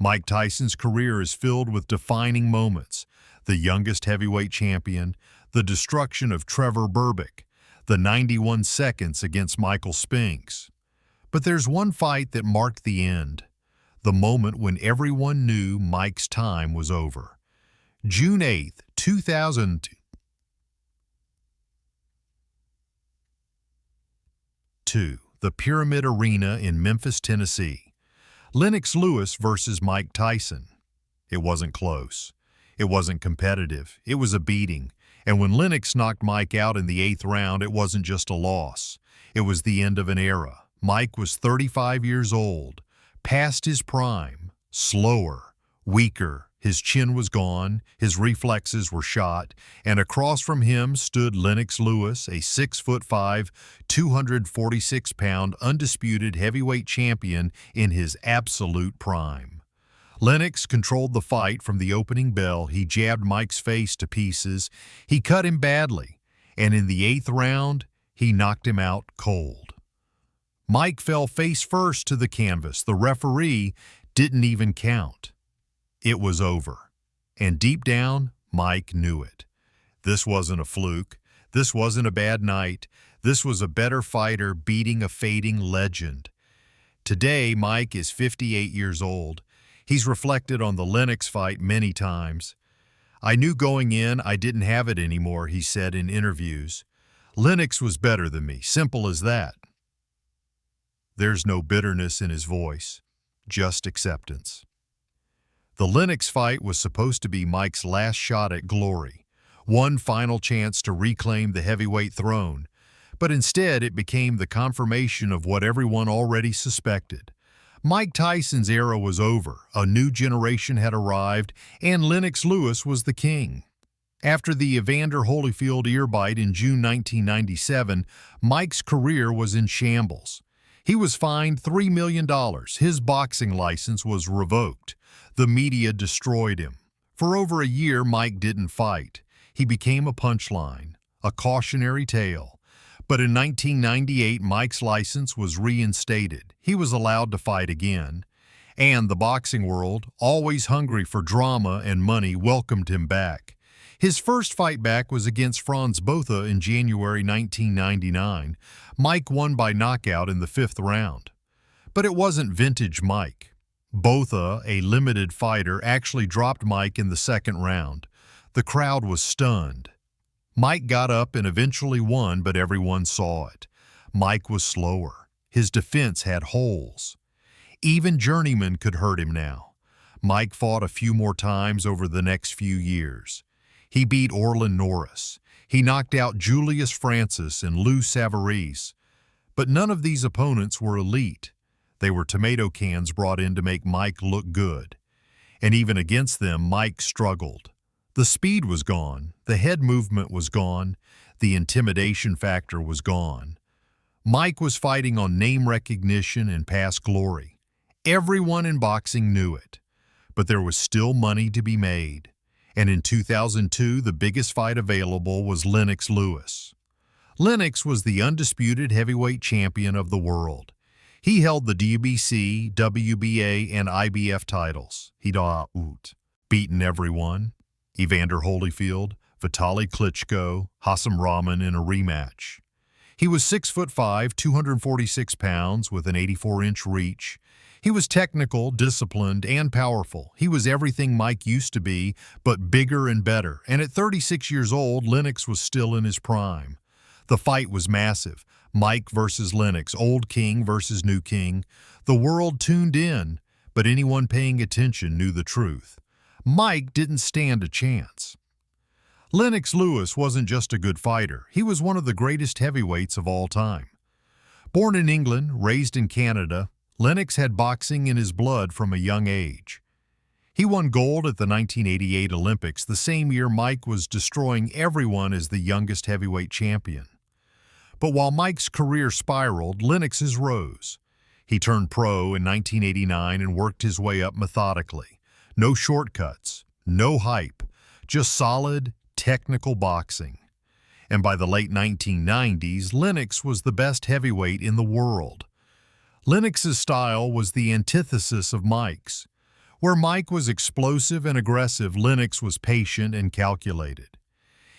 Mike Tyson's career is filled with defining moments: the youngest heavyweight champion, the destruction of Trevor Berbick, the 91 seconds against Michael Spinks. But there's one fight that marked the end, the moment when everyone knew Mike's time was over. June 8th, 2002, the Pyramid Arena in Memphis, Tennessee. Lennox Lewis versus Mike Tyson. It wasn't close. It wasn't competitive. It was a beating. And when Lennox knocked Mike out in the 8th round, it wasn't just a loss. It was the end of an era. Mike was 35 years old, past his prime, slower, weaker. His chin was gone, his reflexes were shot, and across from him stood Lennox Lewis, a 6'5", 246-pound undisputed heavyweight champion in his absolute prime. Lennox controlled the fight from the opening bell. He jabbed Mike's face to pieces. He cut him badly, and in the 8th round, he knocked him out cold. Mike fell face first to the canvas. The referee didn't even count. It was over, and deep down, Mike knew it. This wasn't a fluke. This wasn't a bad night. This was a better fighter beating a fading legend. Today, Mike is 58 years old. He's reflected on the Lennox fight many times. "I knew going in I didn't have it anymore," he said in interviews. "Lennox was better than me, simple as that." There's no bitterness in his voice, just acceptance. The Lennox fight was supposed to be Mike's last shot at glory, one final chance to reclaim the heavyweight throne, but instead it became the confirmation of what everyone already suspected. Mike Tyson's era was over, a new generation had arrived, and Lennox Lewis was the king. After the Evander Holyfield ear bite in June 1997, Mike's career was in shambles. He was fined $3 million. His boxing license was revoked. The media destroyed him. For over a year, Mike didn't fight. He became a punchline, a cautionary tale. But in 1998, Mike's license was reinstated. He was allowed to fight again. And the boxing world, always hungry for drama and money, welcomed him back. His first fight back was against Franz Botha in January 1999. Mike won by knockout in the 5th round. But it wasn't vintage Mike. Botha, a limited fighter, actually dropped Mike in the 2nd round. The crowd was stunned. Mike got up and eventually won, but everyone saw it. Mike was slower. His defense had holes. Even journeymen could hurt him now. Mike fought a few more times over the next few years. He beat Orlin Norris. He knocked out Julius Francis and Lou Savarese. But none of these opponents were elite. They were tomato cans brought in to make Mike look good. And even against them, Mike struggled. The speed was gone. The head movement was gone. The intimidation factor was gone. Mike was fighting on name recognition and past glory. Everyone in boxing knew it. But there was still money to be made. And in 2002, the biggest fight available was Lennox Lewis. Lennox was the undisputed heavyweight champion of the world. He held the WBC, WBA, and IBF titles. He'd beaten everyone: Evander Holyfield, Vitaly Klitschko, Hassam Rahman in a rematch. He was 6'5", 246 pounds with an 84-inch reach. He was technical, disciplined, and powerful. He was everything Mike used to be, but bigger and better. And at 36 years old, Lennox was still in his prime. The fight was massive. Mike versus Lennox, old king versus new king. The world tuned in, but anyone paying attention knew the truth. Mike didn't stand a chance. Lennox Lewis wasn't just a good fighter. He was one of the greatest heavyweights of all time. Born in England, raised in Canada, Lennox had boxing in his blood from a young age. He won gold at the 1988 Olympics, the same year Mike was destroying everyone as the youngest heavyweight champion. But while Mike's career spiraled, Lennox's rose. He turned pro in 1989 and worked his way up methodically. No shortcuts, no hype, just solid, technical boxing. And by the late 1990s, Lennox was the best heavyweight in the world. Lennox's style was the antithesis of Mike's. Where Mike was explosive and aggressive, Lennox was patient and calculated.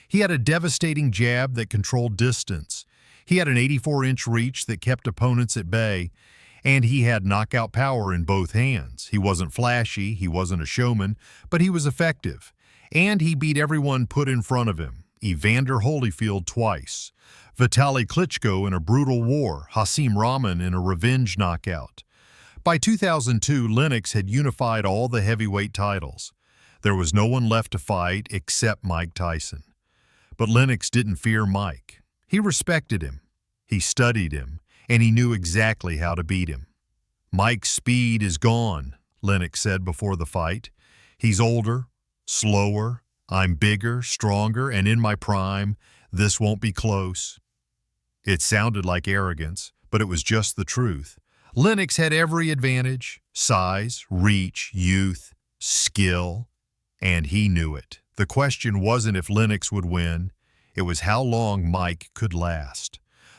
He had a devastating jab that controlled distance. He had an 84-inch reach that kept opponents at bay, and he had knockout power in both hands. He wasn't flashy, he wasn't a showman, but he was effective. And he beat everyone put in front of him. Evander Holyfield twice, Vitaly Klitschko in a brutal war, Hasim Rahman in a revenge knockout. By 2002, Lennox had unified all the heavyweight titles. There was no one left to fight except Mike Tyson. But Lennox didn't fear Mike. He respected him, he studied him, and he knew exactly how to beat him. "Mike's speed is gone," Lennox said before the fight. "He's older, slower, I'm bigger, stronger, and in my prime. This won't be close." It sounded like arrogance, but it was just the truth. Lennox had every advantage: size, reach, youth, skill, and he knew it. The question wasn't if Lennox would win, it was how long Mike could last.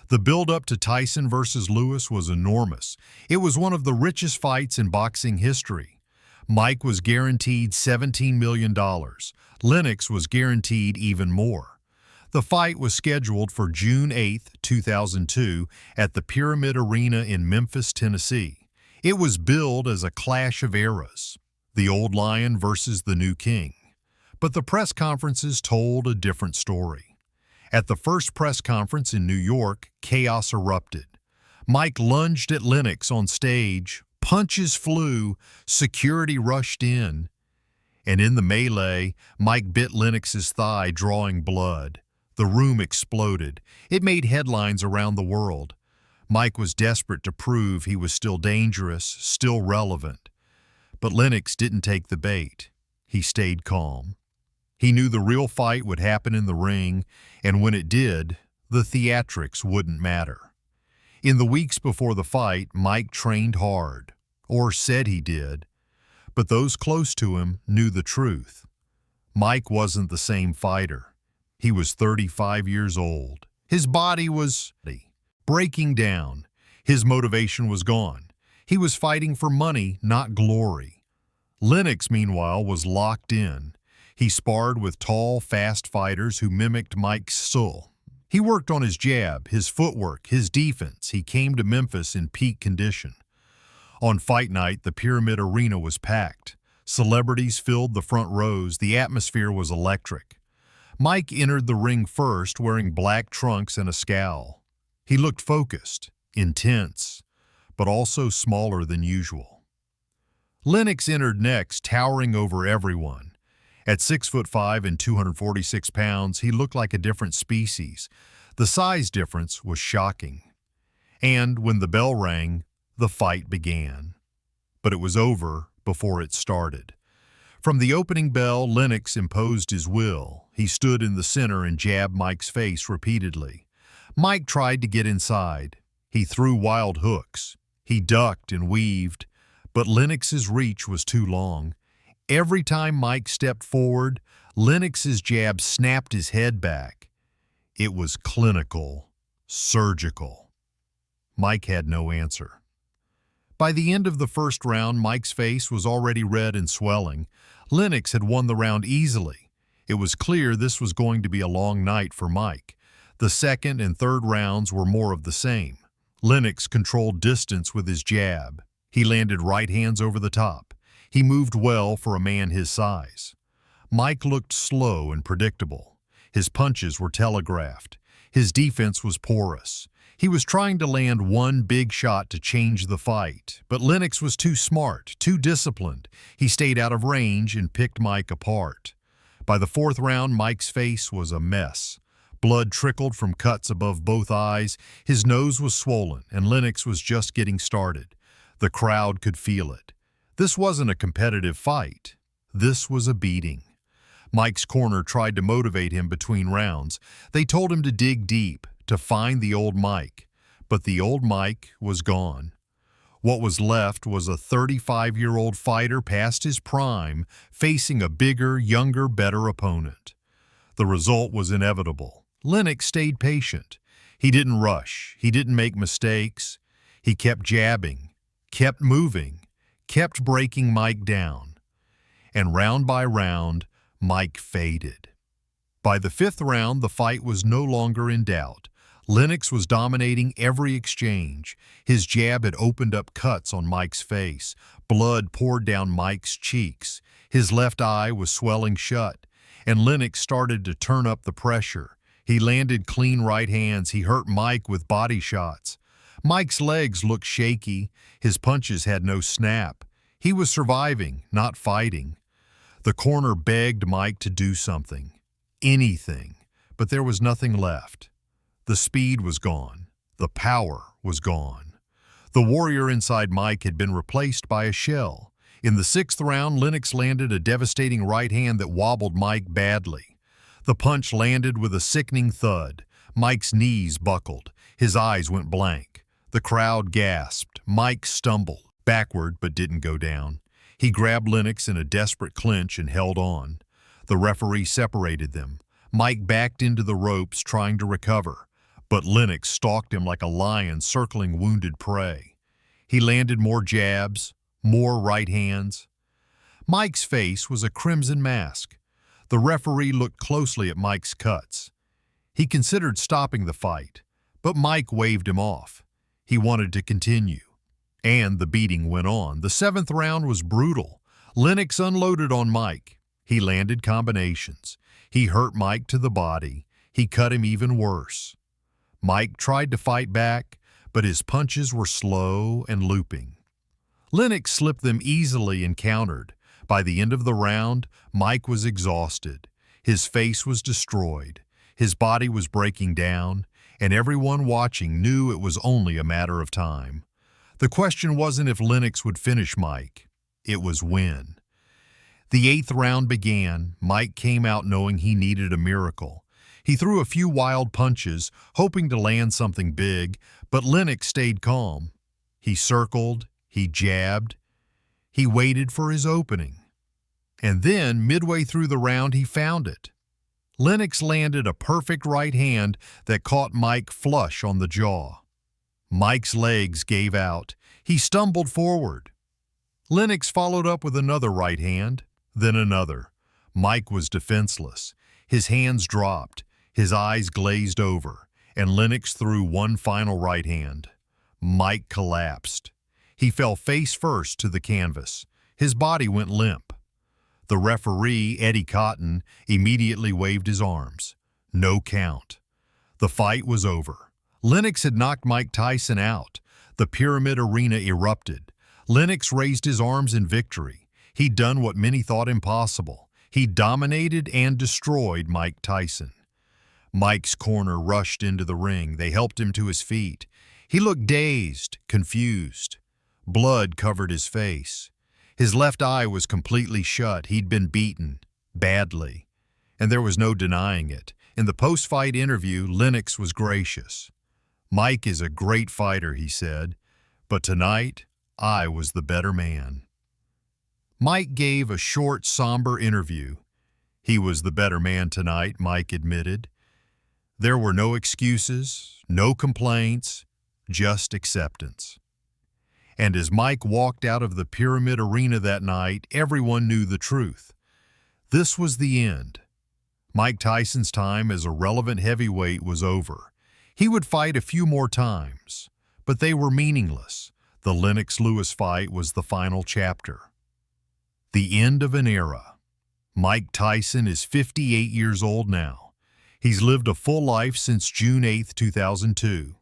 The build-up to Tyson versus Lewis was enormous. It was one of the richest fights in boxing history. Mike was guaranteed $17 million. Lennox was guaranteed even more. The fight was scheduled for June 8, 2002, at the Pyramid Arena in Memphis, Tennessee. It was billed as a clash of eras, the old lion versus the new king. But the press conferences told a different story. At the first press conference in New York, chaos erupted. Mike lunged at Lennox on stage, punches flew, security rushed in. And in the melee, Mike bit Lennox's thigh, drawing blood. The room exploded. It made headlines around the world. Mike was desperate to prove he was still dangerous, still relevant. But Lennox didn't take the bait. He stayed calm. He knew the real fight would happen in the ring, and when it did, the theatrics wouldn't matter. In the weeks before the fight, Mike trained hard, or said he did, but those close to him knew the truth. Mike wasn't the same fighter. He was 35 years old. His body was breaking down. His motivation was gone. He was fighting for money, not glory. Lennox, meanwhile, was locked in. He sparred with tall, fast fighters who mimicked Mike's style. He worked on his jab, his footwork, his defense. He came to Memphis in peak condition. On fight night, the Pyramid Arena was packed. Celebrities filled the front rows. The atmosphere was electric. Mike entered the ring first, wearing black trunks and a scowl. He looked focused, intense, but also smaller than usual. Lennox entered next, towering over everyone. At 6'5" and 246 pounds, he looked like a different species. The size difference was shocking. And when the bell rang, the fight began. But it was over before it started. From the opening bell, Lennox imposed his will. He stood in the center and jabbed Mike's face repeatedly. Mike tried to get inside. He threw wild hooks. He ducked and weaved, but Lennox's reach was too long. Every time Mike stepped forward, Lennox's jab snapped his head back. It was clinical, surgical. Mike had no answer. By the end of the first round, Mike's face was already red and swelling. Lennox had won the round easily. It was clear this was going to be a long night for Mike. The second and third rounds were more of the same. Lennox controlled distance with his jab. He landed right hands over the top. He moved well for a man his size. Mike looked slow and predictable. His punches were telegraphed. His defense was porous. He was trying to land one big shot to change the fight, but Lennox was too smart, too disciplined. He stayed out of range and picked Mike apart. By the fourth round, Mike's face was a mess. Blood trickled from cuts above both eyes. His nose was swollen, and Lennox was just getting started. The crowd could feel it. This wasn't a competitive fight. This was a beating. Mike's corner tried to motivate him between rounds. They told him to dig deep, to find the old Mike, but the old Mike was gone. What was left was a 35-year-old fighter past his prime, facing a bigger, younger, better opponent. The result was inevitable. Lennox stayed patient. He didn't rush. He didn't make mistakes. He kept jabbing, kept moving, kept breaking Mike down. and round by round, Mike faded. By the fifth round, the fight was no longer in doubt. Lennox was dominating every exchange. His jab had opened up cuts on Mike's face. Blood poured down Mike's cheeks. His left eye was swelling shut, and Lennox started to turn up the pressure. He landed clean right hands. He hurt Mike with body shots. Mike's legs looked shaky. His punches had no snap. He was surviving, not fighting. The corner begged Mike to do something. Anything. But there was nothing left. The speed was gone. The power was gone. The warrior inside Mike had been replaced by a shell. In the sixth round, Lennox landed a devastating right hand that wobbled Mike badly. The punch landed with a sickening thud. Mike's knees buckled. His eyes went blank. The crowd gasped. Mike stumbled backward but didn't go down. He grabbed Lennox in a desperate clinch and held on. The referee separated them. Mike backed into the ropes trying to recover, but Lennox stalked him like a lion circling wounded prey. He landed more jabs, more right hands. Mike's face was a crimson mask. The referee looked closely at Mike's cuts. He considered stopping the fight, but Mike waved him off. He wanted to continue. And the beating went on. The seventh round was brutal. Lennox unloaded on Mike. He landed combinations. He hurt Mike to the body. He cut him even worse. Mike tried to fight back, but his punches were slow and looping. Lennox slipped them easily and countered. By the end of the round, Mike was exhausted. His face was destroyed. His body was breaking down, and everyone watching knew it was only a matter of time. The question wasn't if Lennox would finish Mike. It was when. The eighth round began. Mike came out knowing he needed a miracle. He threw a few wild punches, hoping to land something big, but Lennox stayed calm. He circled, he jabbed, he waited for his opening. And then, midway through the round, he found it. Lennox landed a perfect right hand that caught Mike flush on the jaw. Mike's legs gave out. He stumbled forward. Lennox followed up with another right hand, then another. Mike was defenseless. His hands dropped, his eyes glazed over, and Lennox threw one final right hand. Mike collapsed. He fell face first to the canvas. His body went limp. The referee, Eddie Cotton, immediately waved his arms. No count. The fight was over. Lennox had knocked Mike Tyson out. The Pyramid Arena erupted. Lennox raised his arms in victory. He'd done what many thought impossible. He dominated and destroyed Mike Tyson. Mike's corner rushed into the ring. They helped him to his feet. He looked dazed, confused. Blood covered his face. His left eye was completely shut. He'd been beaten, badly. And there was no denying it. In the post-fight interview, Lennox was gracious. "Mike is a great fighter," he said, "but tonight, I was the better man." Mike gave a short, somber interview. He was the better man tonight, Mike admitted. There were no excuses, no complaints, just acceptance. And as Mike walked out of the Pyramid Arena that night, everyone knew the truth. This was the end. Mike Tyson's time as a relevant heavyweight was over. He would fight a few more times, but they were meaningless. The Lennox Lewis fight was the final chapter. The end of an era. Mike Tyson is 58 years old now. He's lived a full life since June 8, 2002.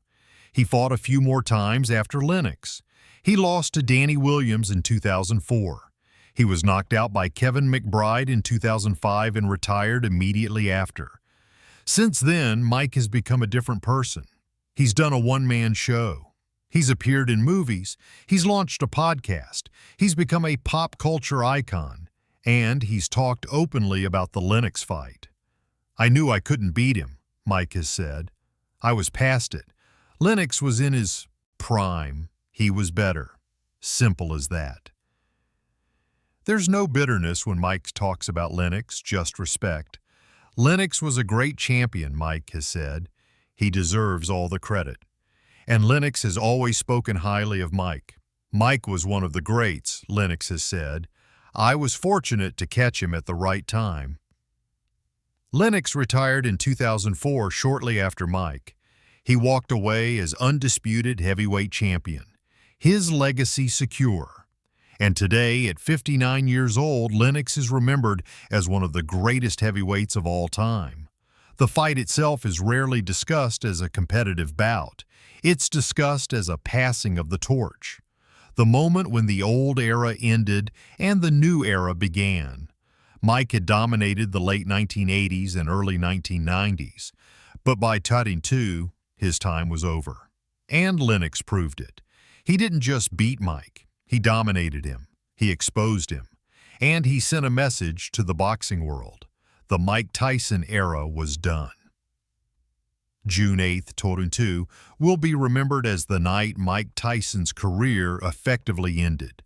He fought a few more times after Lennox. He lost to Danny Williams in 2004. He was knocked out by Kevin McBride in 2005 and retired immediately after. Since then, Mike has become a different person. He's done a one-man show. He's appeared in movies. He's launched a podcast. He's become a pop culture icon. And he's talked openly about the Lennox fight. "I knew I couldn't beat him," Mike has said. "I was past it. Lennox was in his prime. He was better. Simple as that." There's no bitterness when Mike talks about Lennox, just respect. Lennox was a great champion, Mike has said. He deserves all the credit. And Lennox has always spoken highly of Mike. "Mike was one of the greats," Lennox has said. I was fortunate to catch him at the right time. Lennox retired in 2004 shortly after Mike. He walked away as undisputed heavyweight champion, his legacy secure. And today, at 59 years old, Lennox is remembered as one of the greatest heavyweights of all time. The fight itself is rarely discussed as a competitive bout. It's discussed as a passing of the torch. The moment when the old era ended and the new era began. Mike had dominated the late 1980s and early 1990s, but by Tutting 2, his time was over. And Lennox proved it. He didn't just beat Mike, he dominated him, he exposed him, and he sent a message to the boxing world. The Mike Tyson era was done. June 8th, 2002, will be remembered as the night Mike Tyson's career effectively ended.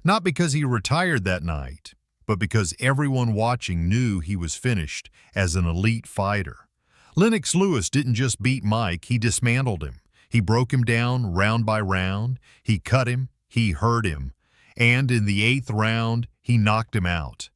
Not because he retired that night, but because everyone watching knew he was finished as an elite fighter. Lennox Lewis didn't just beat Mike, he dismantled him. He broke him down round by round, he cut him, he hurt him, and in the 8th round, he knocked him out.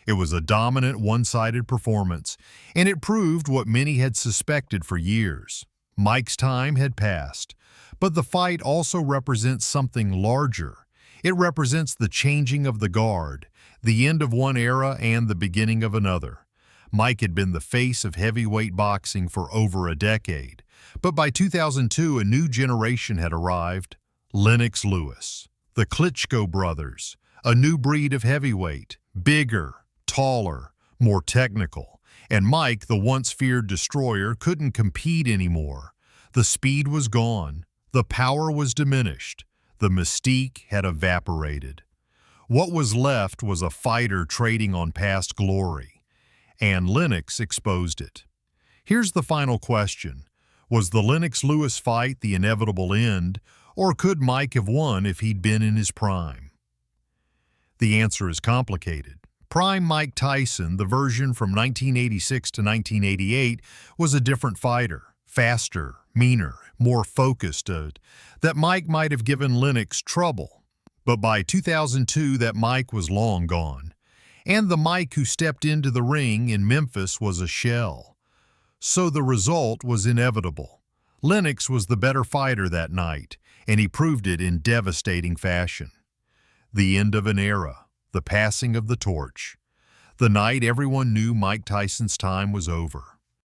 It was a dominant, one-sided performance, and it proved what many had suspected for years. Mike's time had passed, but the fight also represents something larger. It represents the changing of the guard, the end of one era and the beginning of another. Mike had been the face of heavyweight boxing for over a decade, but by 2002 a new generation had arrived, Lennox Lewis. The Klitschko brothers, a new breed of heavyweight, bigger, taller, more technical, and Mike, the once feared destroyer, couldn't compete anymore. The speed was gone, the power was diminished, the mystique had evaporated. What was left was a fighter trading on past glory, and Lennox exposed it. Here's the final question. Was the Lennox Lewis fight the inevitable end, or could Mike have won if he'd been in his prime? The answer is complicated. Prime Mike Tyson, the version from 1986 to 1988, was a different fighter, faster, meaner, more focused, that Mike might have given Lennox trouble. But by 2002, that Mike was long gone. And the Mike who stepped into the ring in Memphis was a shell. So the result was inevitable. Lennox was the better fighter that night, and he proved it in devastating fashion. The end of an era, the passing of the torch. The night everyone knew Mike Tyson's time was over.